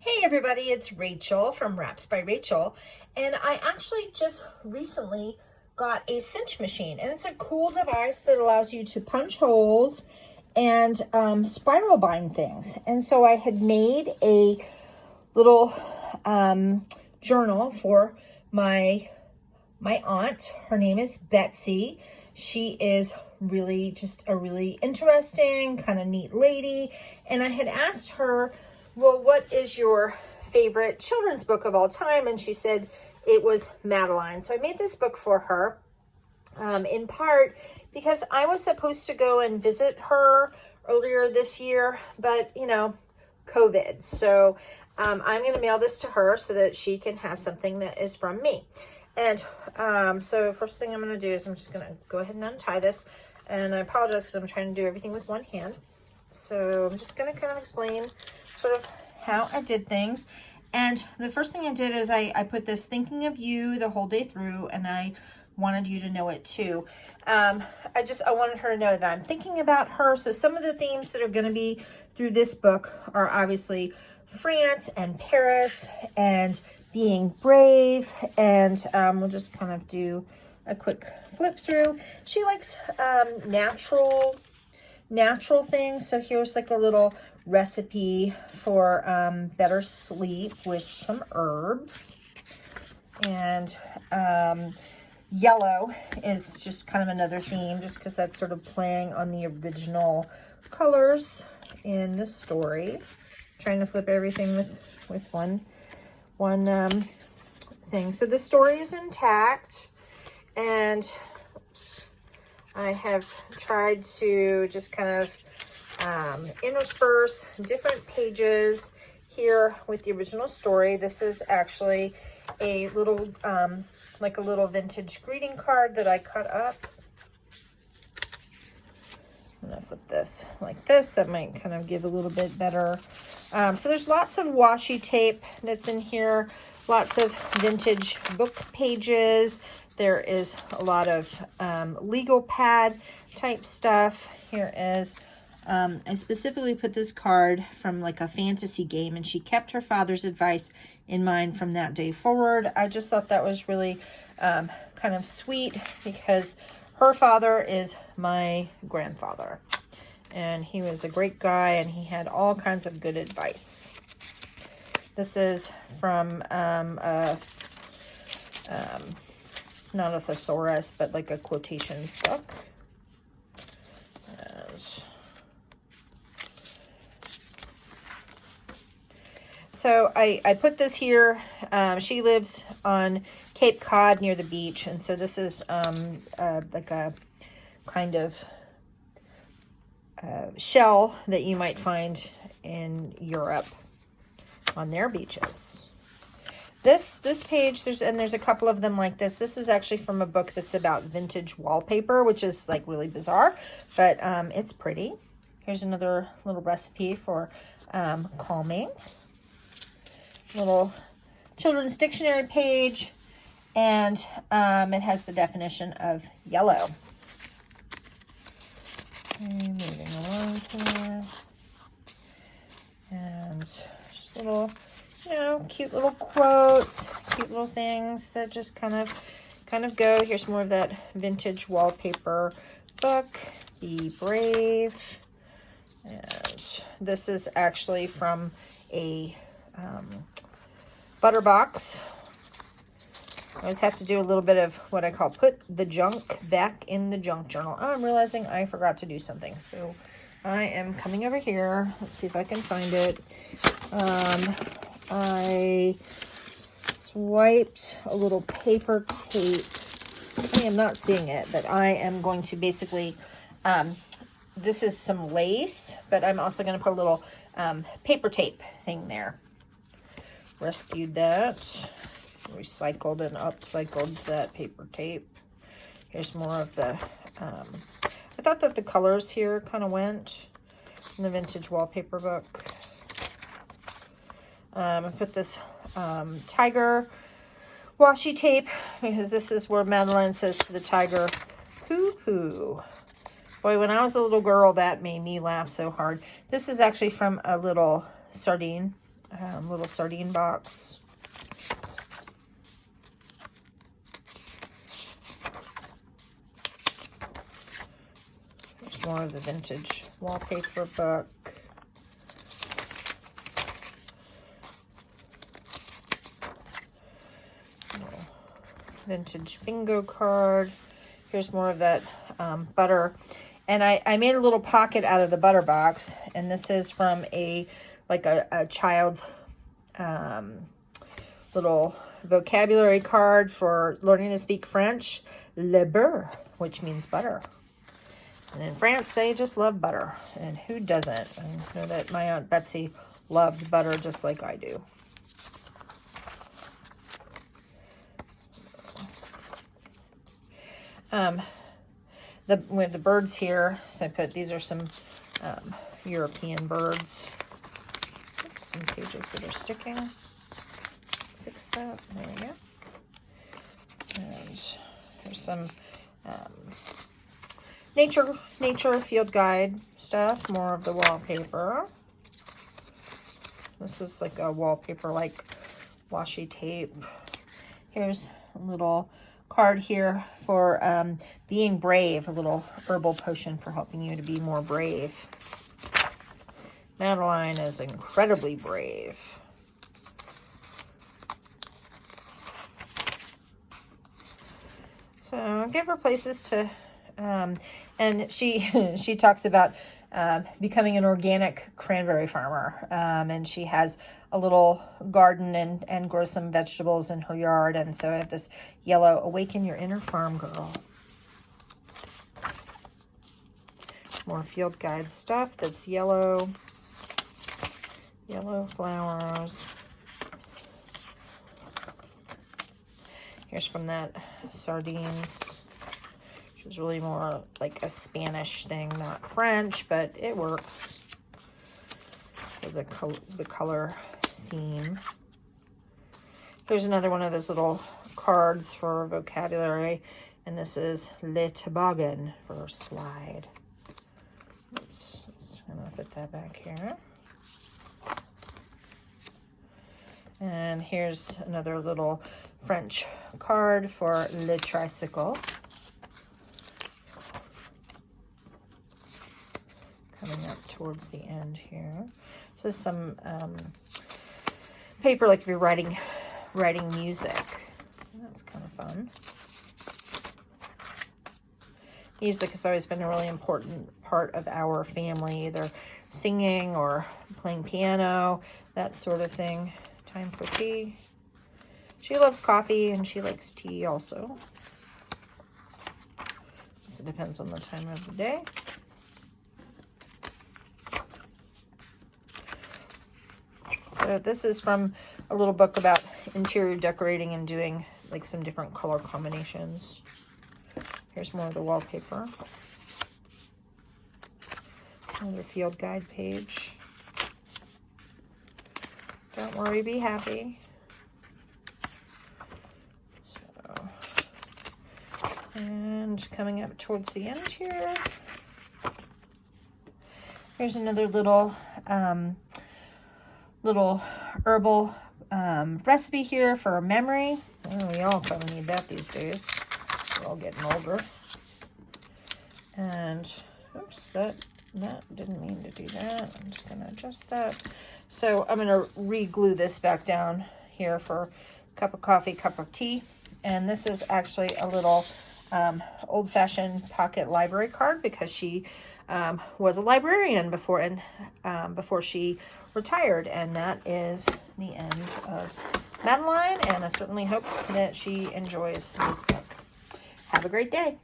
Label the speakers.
Speaker 1: Hey everybody, it's Rachel from Wraps by Rachel, and I actually just recently got a cinch machine, and it's a cool device that allows you to punch holes and spiral bind things. And so I had made a little journal for my aunt. Her name is Betsy. She is really just a really interesting, kind of neat lady, and I had asked her, well, what is your favorite children's book of all time? And she said it was Madeline. So I made this book for her, in part because I was supposed to go and visit her earlier this year, but COVID. So I'm going to mail this to her so that she can have something that is from me. And so first thing I'm going to do is I'm just going to go ahead and untie this. And I apologize because I'm trying to do everything with one hand. So I'm just going to kind of explain sort of how I did things. And the first thing I did is I put this thinking of you the whole day through, and I wanted you to know it too. I wanted her to know that I'm thinking about her. So some of the themes that are going to be through this book are obviously France and Paris and being brave. And we'll just kind of do a quick flip through. She likes natural things. So here's like a little recipe for better sleep with some herbs. And yellow is just kind of another theme, just because that's sort of playing on the original colors in the story. Trying to flip everything with one thing. So the story is intact, and I have tried to just kind of intersperse different pages here with the original story. This is actually a little, like a little vintage greeting card that I cut up. I'm gonna flip this like this. That might kind of give a little bit better. So there's lots of washi tape that's in here, lots of vintage book pages. There is a lot of legal pad type stuff. Here is, I specifically put this card from like a fantasy game, and she kept her father's advice in mind from that day forward. I just thought that was really kind of sweet, because her father is my grandfather, and he was a great guy, and he had all kinds of good advice. This is from not a thesaurus, but like a quotations book. So I put this here. She lives on Cape Cod near the beach, and so this is like a kind of shell that you might find in Europe on their beaches. This page, there's a couple of them like this. This is actually from a book that's about vintage wallpaper, which is like really bizarre, but it's pretty. Here's another little recipe for calming. Little children's dictionary page, and it has the definition of yellow. Okay, moving along here. And just little, cute little quotes, cute little things that just kind of go. Here's more of that vintage wallpaper book. Be brave. And this is actually from a butter box. I always have to do a little bit of what I call put the junk back in the junk journal. Oh, I'm realizing I forgot to do something. So I am coming over here. Let's see if I can find it. I swiped a little paper tape. I am not seeing it, but I am going to basically, this is some lace, but I'm also going to put a little paper tape thing there. Rescued that. Recycled and upcycled that paper tape. Here's more of the, I thought that the colors here kind of went in the vintage wallpaper book. I put this tiger washi tape, because this is where Madeline says to the tiger, poo poo. Boy, when I was a little girl, that made me laugh so hard. This is actually from a little sardine little sardine box. There's more of the vintage wallpaper book. Vintage bingo card. Here's more of that butter. And I made a little pocket out of the butter box. And this is from a child's little vocabulary card for learning to speak French. Le beurre, which means butter. And in France, they just love butter. And who doesn't? I know that my Aunt Betsy loves butter just like I do. We have the birds here. So I put, these are some European birds. Oops, some pages that are sticking. Fix that. There we go. And there's some nature field guide stuff. More of the wallpaper. This is like a wallpaper, like washi tape. Here's a little card here for being brave, a little herbal potion for helping you to be more brave. Madeline is incredibly brave. So give her places to, and she talks about becoming an organic cranberry farmer, and she has a little garden and grows some vegetables in her yard. And so I have this yellow, awaken your inner farm girl. More field guide stuff that's yellow flowers. Here's from that sardines, which is really more like a Spanish thing, not French, but it works for the color theme. Here's another one of those little cards for vocabulary, and this is Le Toboggan for slide. Oops, I'm gonna put that back here. And here's another little French card for Le Tricycle. Coming up towards the end here. This is some paper, like if you're writing music. That's kind of fun. Music has always been a really important part of our family, either singing or playing piano, that sort of thing. Time for tea. She loves coffee and she likes tea also. So it depends on the time of the day. So this is from a little book about interior decorating and doing like some different color combinations. Here's more of the wallpaper. Another field guide page. Don't worry, be happy. So, and coming up towards the end here, here's another little herbal recipe here for memory. Oh, we all kind of need that these days. We're all getting older. And oops, that didn't mean to do that. I'm just gonna adjust that. So I'm gonna re-glue this back down here for a cup of coffee, cup of tea. And this is actually a little old-fashioned pocket library card because she was a librarian before she retired. And that is the end of Madeline, and I certainly hope that she enjoys this book. Have a great day.